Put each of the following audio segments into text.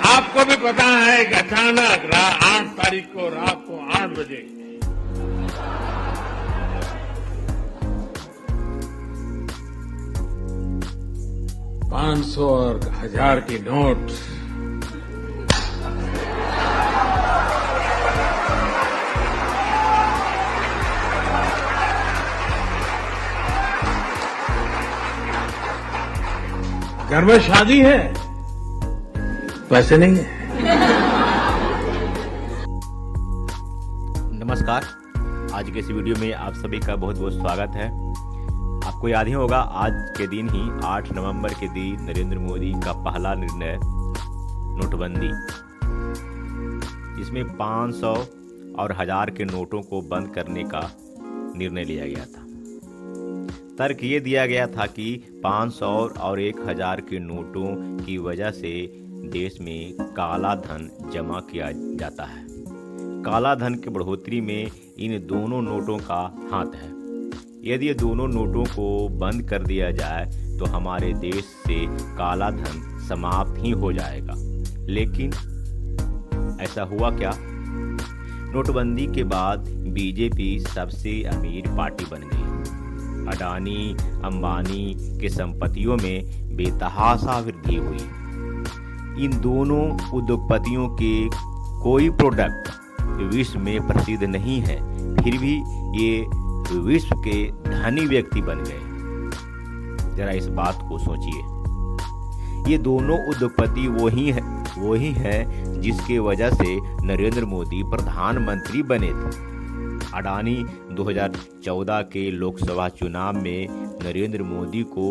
आपको भी पता है कि अचानक 8 तारीख को रात को 8 बजे $500 और 1000 की नोट घर में शादी है, पैसे नहीं है। नमस्कार, आज के इस वीडियो में आप सभी का बहुत बहुत स्वागत है। आपको याद ही होगा, आज के दिन ही 8 नवंबर के दिन नरेंद्र मोदी का पहला निर्णय नोटबंदी, इसमें 500 और 1000 के नोटों को बंद करने का निर्णय लिया गया था। तर्क ये दिया गया था कि 500 और 1000 के नोटों की वजह से देश में काला धन जमा किया जाता है। काला धन की बढ़ोतरी में इन दोनों नोटों का हाथ है। यदि ये दोनों नोटों को बंद कर दिया जाए तो हमारे देश से काला धन समाप्त ही हो जाएगा। लेकिन ऐसा हुआ क्या? नोटबंदी के बाद बीजेपी सबसे अमीर पार्टी बन गई। अडानी अंबानी के संपत्तियों में बेतहाशा वृद्धि हुई। इन दोनों उद्योगपतियों के कोई प्रोडक्ट विश्व में प्रसिद्ध नहीं है, फिर भी ये विश्व के धनी व्यक्ति बन गए। जरा इस बात को सोचिए। ये दोनों उद्योगपति वही हैं जिसके वजह से नरेंद्र मोदी प्रधानमंत्री बने थे। अडानी 2014 के लोकसभा चुनाव में नरेंद्र मोदी को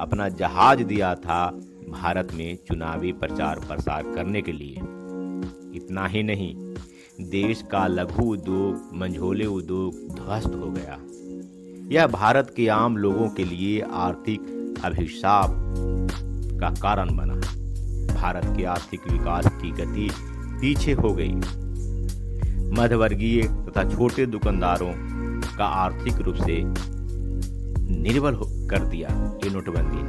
अपना जहाज दिया था भारत में चुनावी प्रचार प्रसार करने के लिए। इतना ही नहीं, देश का लघु उद्योग, मंझोले उद्योग ध्वस्त हो गया। यह भारत के आम लोगों के लिए आर्थिक अभिशाप का कारण बना। भारत के आर्थिक विकास की गति पीछे हो गई। मध्यवर्गीय तथा छोटे दुकानदारों का आर्थिक रूप से निर्बल कर दिया ये नोटबंदी ने।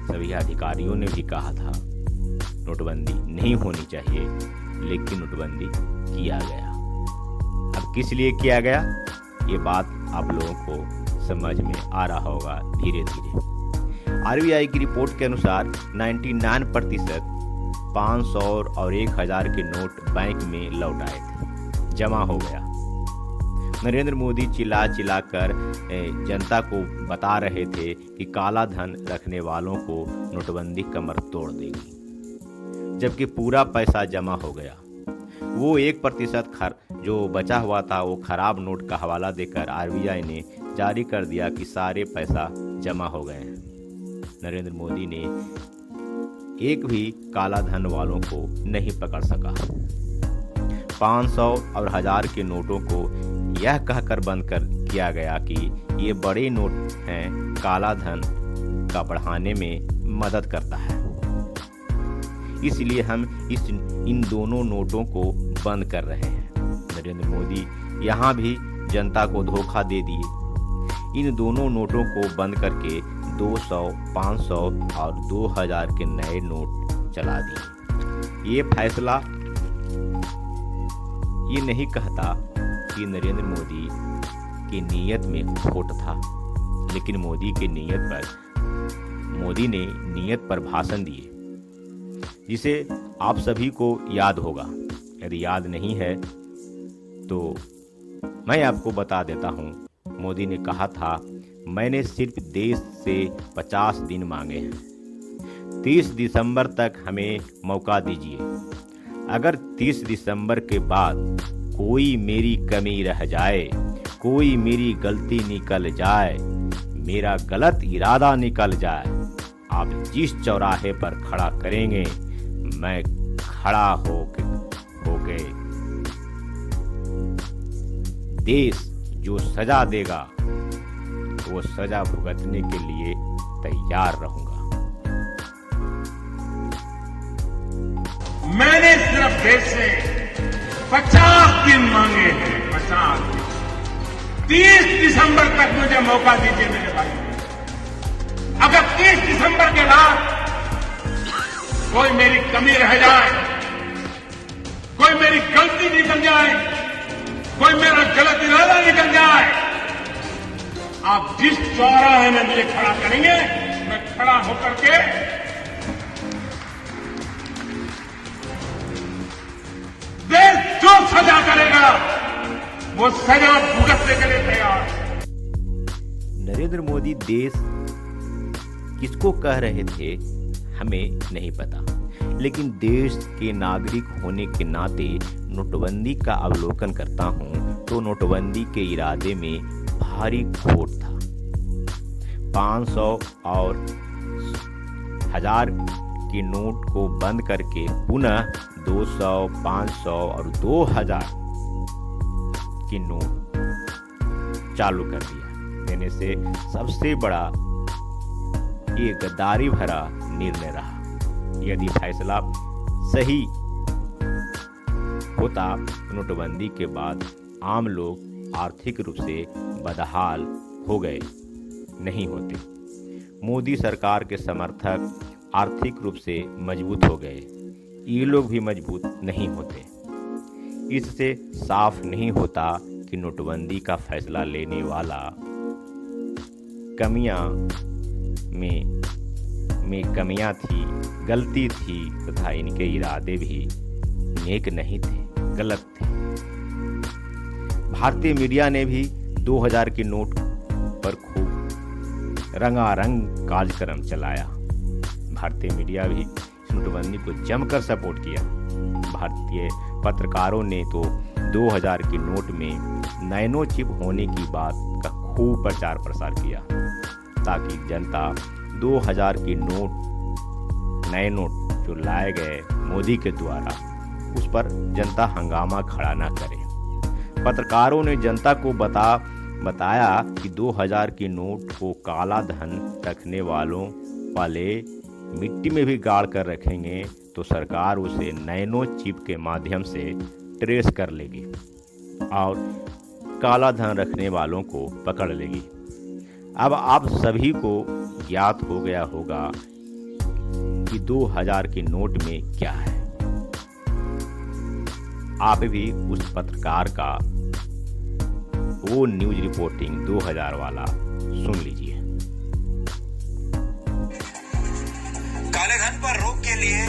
सभी अधिकारियों ने भी कहा था नोटबंदी नहीं होनी चाहिए, लेकिन नोटबंदी किया गया। अब किस लिए किया गया, ये बात आप लोगों को समझ में आ रहा होगा धीरे धीरे। आरबीआई की रिपोर्ट के अनुसार 99% 500 और 1000 के नोट बैंक में लौट आए थे, जमा हो गया। नरेंद्र मोदी चिल्ला कर जनता को बता रहे थे कि काला धन रखने वालों को नोटबंदी कमर तोड़ देगी, जबकि पूरा पैसा जमा हो गया। वो 1% जो बचा हुआ था वो खराब नोट का हवाला देकर आरबीआई ने जारी कर दिया कि सारे पैसा जमा हो गए हैं। नरेंद्र मोदी ने एक भी काला धन वालों को नहीं पकड़ सका। 500 और 1000 के नोटों को यह कहकर बंद कर किया गया कि ये बड़े नोट हैं, काला धन का बढ़ाने में मदद करता है, इसलिए हम इन दोनों नोटों को बंद कर रहे हैं। नरेंद्र मोदी यहाँ भी जनता को धोखा दे दिए। इन दोनों नोटों को बंद करके 200, 500 और 2000 के नए नोट चला दिए। ये फैसला ये नहीं कहता कि नरेंद्र मोदी की नीयत में खोट था, लेकिन मोदी ने नीयत पर भाषण दिए, जिसे आप सभी को याद होगा। यदि याद नहीं है तो मैं आपको बता देता हूँ। मोदी ने कहा था, मैंने सिर्फ देश से 50 दिन मांगे हैं। 30 दिसंबर तक हमें मौका दीजिए। अगर 30 दिसंबर के बाद कोई मेरी कमी रह जाए, कोई मेरी गलती निकल जाए, मेरा गलत इरादा निकल जाए, आप जिस चौराहे पर खड़ा करेंगे मैं खड़ा होके देश जो सजा देगा वो सजा भुगतने के लिए तैयार रहूंगा। मैंने सिर्फ देश से 50 दिन मांगे हैं, 50 दिन। 30 दिसंबर तक मुझे मौका दीजिए मेरे भाई। कोई मेरी कमी रह जाए, कोई मेरी गलती निकल जाए, कोई मेरा गलत इरादा निकल जाए, आप जिस चौराहे में मुझे खड़ा करेंगे, मैं खड़ा होकर के देश जो सजा करेगा वो सजा भुगतने के लिए तैयार है। नरेंद्र मोदी देश किसको कह रहे थे हमें नहीं पता, लेकिन देश के नागरिक होने के नाते नोटबंदी का अवलोकन करता हूं तो नोटबंदी के इरादे में भारी खोट था। 500 और 1000 के नोट को बंद करके पुनः 200, 500 और 2000 के नोट चालू कर दिया देने से सबसे बड़ा ये गद्दारी भरा निर्णय रहा। यदि फैसला सही होता तो नोटबंदी के बाद आम लोग आर्थिक रूप से बदहाल हो गए नहीं होते। मोदी सरकार के समर्थक आर्थिक रूप से मजबूत हो गए, ये लोग भी मजबूत नहीं होते। इससे साफ नहीं होता कि नोटबंदी का फैसला लेने वाला कमियां में कमियां थी, गलती थी तथा इनके इरादे भी नेक नहीं थे, गलत थे। भारतीय मीडिया ने भी 2000 के नोट पर खूब रंगारंग कार्यक्रम चलाया। भारतीय मीडिया भी नोटबंदी को जमकर सपोर्ट किया। भारतीय पत्रकारों ने तो 2000 के नोट में नैनो चिप होने की बात का खूब प्रचार प्रसार किया ताकि जनता 2000 के नए नोट जो लाए गए मोदी के द्वारा उस पर जनता हंगामा खड़ा ना करे। पत्रकारों ने जनता को बताया कि 2000 के नोट को काला धन रखने वाले मिट्टी में भी गाड़ कर रखेंगे तो सरकार उसे नैनो चिप के माध्यम से ट्रेस कर लेगी और काला धन रखने वालों को पकड़ लेगी। अब आप सभी को ज्ञात हो गया होगा कि 2000 के नोट में क्या है। आप भी उस पत्रकार का वो न्यूज रिपोर्टिंग 2000 वाला सुन लीजिए। काले धन पर रोक के लिए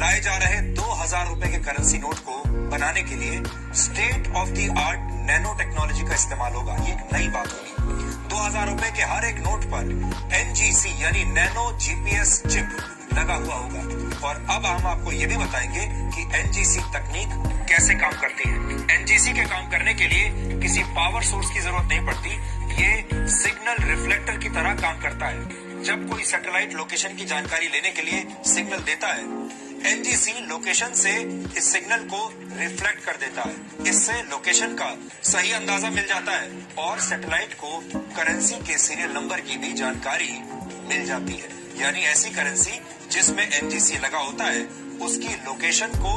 लाए जा रहे 2000 रुपए के करेंसी नोट को बनाने के लिए state of the art nano technology का इस्तेमाल होगा। ये एक नई बात होगी। 2000 रुपए के हर एक नोट पर NGC यानी नैनो GPS चिप लगा हुआ होगा। और अब हम आपको ये भी बताएंगे कि NGC तकनीक कैसे काम करती है। NGC के काम करने के लिए किसी पावर सोर्स की जरूरत नहीं पड़ती। ये सिग्नल रिफ्लेक्टर की तरह काम करता है। जब कोई सैटेलाइट लोकेशन की जानकारी लेने के लिए सिग्नल देता है, NGC लोकेशन से इस सिग्नल को रिफ्लेक्ट कर देता है। इससे लोकेशन का सही अंदाजा मिल जाता है और सैटेलाइट को करेंसी के सीरियल नंबर की भी जानकारी मिल जाती है। यानी ऐसी करेंसी जिसमें NGC लगा होता है उसकी लोकेशन को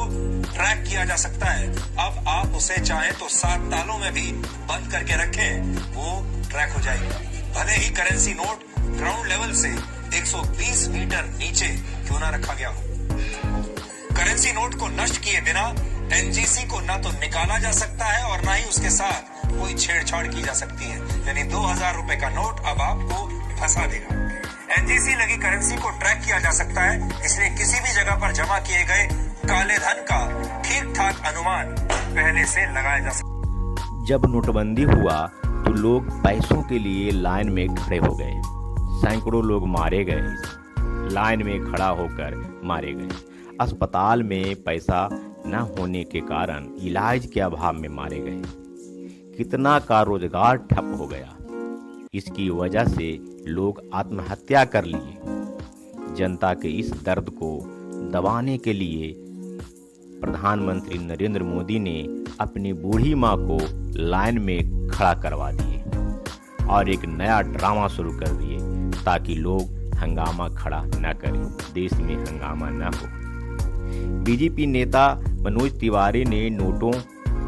ट्रैक किया जा सकता है। अब आप उसे चाहें तो 7 तालों में भी बंद करके रखें, वो ट्रैक हो जाएगी। भले ही करेंसी नोट ग्राउंड लेवल से 120 मीटर नीचे क्यों ना रखा गया हो। करेंसी नोट को नष्ट किए बिना NGC को ना तो निकाला जा सकता है और ना ही उसके साथ कोई छेड़छाड़ की जा सकती है। यानी 2000 रुपए का नोट अब आपको फंसा देगा। NGC लगी करेंसी को ट्रैक किया जा सकता है, इसलिए किसी भी जगह पर जमा किए गए काले धन का ठीक ठाक अनुमान पहले से लगाया जा सकता। जब नोटबंदी हुआ तो लोग पैसों के लिए लाइन में खड़े हो गए। सैकड़ों लोग मारे गए, लाइन में खड़ा होकर मारे गए। अस्पताल में पैसा न होने के कारण इलाज के अभाव में मारे गए। कितना का रोजगार ठप हो गया। इसकी वजह से लोग आत्महत्या कर लिए। जनता के इस दर्द को दबाने के लिए प्रधानमंत्री नरेंद्र मोदी ने अपनी बूढ़ी माँ को लाइन में खड़ा करवा दिए और एक नया ड्रामा शुरू कर दिए ताकि लोग हंगामा खड़ा न करें, देश में हंगामा न हो। बीजेपी नेता मनोज तिवारी ने नोटों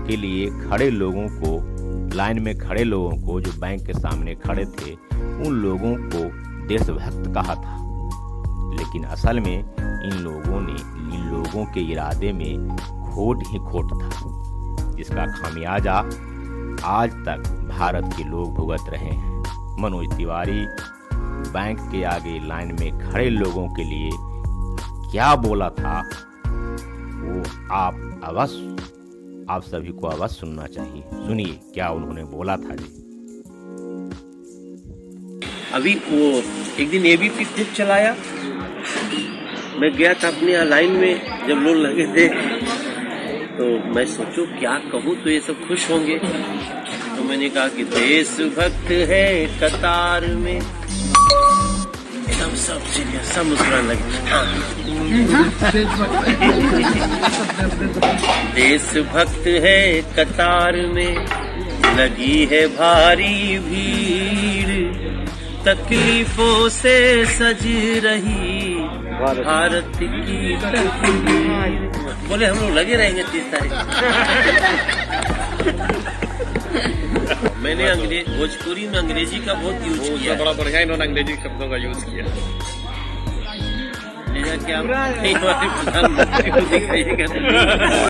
के लिए खड़े लोगों को, लाइन में खड़े लोगों को, जो बैंक के सामने खड़े थे, उन लोगों को देशभक्त कहा था। लेकिन असल में इन लोगों के इरादे में खोट ही खोट था, जिसका खामियाजा आज तक भारत के लोग भुगत रहे हैं। मनोज तिवारी बैंक के आगे लाइन में खड़े लोगों के लिए क्या बोला था वो आप सभी को अवश्य सुनना चाहिए। सुनिए क्या उन्होंने बोला था जी। अभी वो एक दिन एबीपी खूब चलाया, मैं गया था अपने यहाँ लाइन में, जब लोग लगे थे तो मैं सोचूं क्या कहूँ तो ये सब खुश होंगे, तो मैंने कहा कि देशभक्त है कतार में, एकदम सब मुस्कुराने लगे। देशभक्त है कतार में, लगी है भारी भीड़, तकलीफों से सज रही भारत की तस्वीर। बोले हम लोग लगे रहेंगे 30 तारीख। मैंने भोजपुरी में अंग्रेजी का बहुत यूज किया, बड़ा बढ़िया इन्होंने अंग्रेजी शब्दों का यूज किया। क्या प्रधानमंत्री को दिखाइएगा।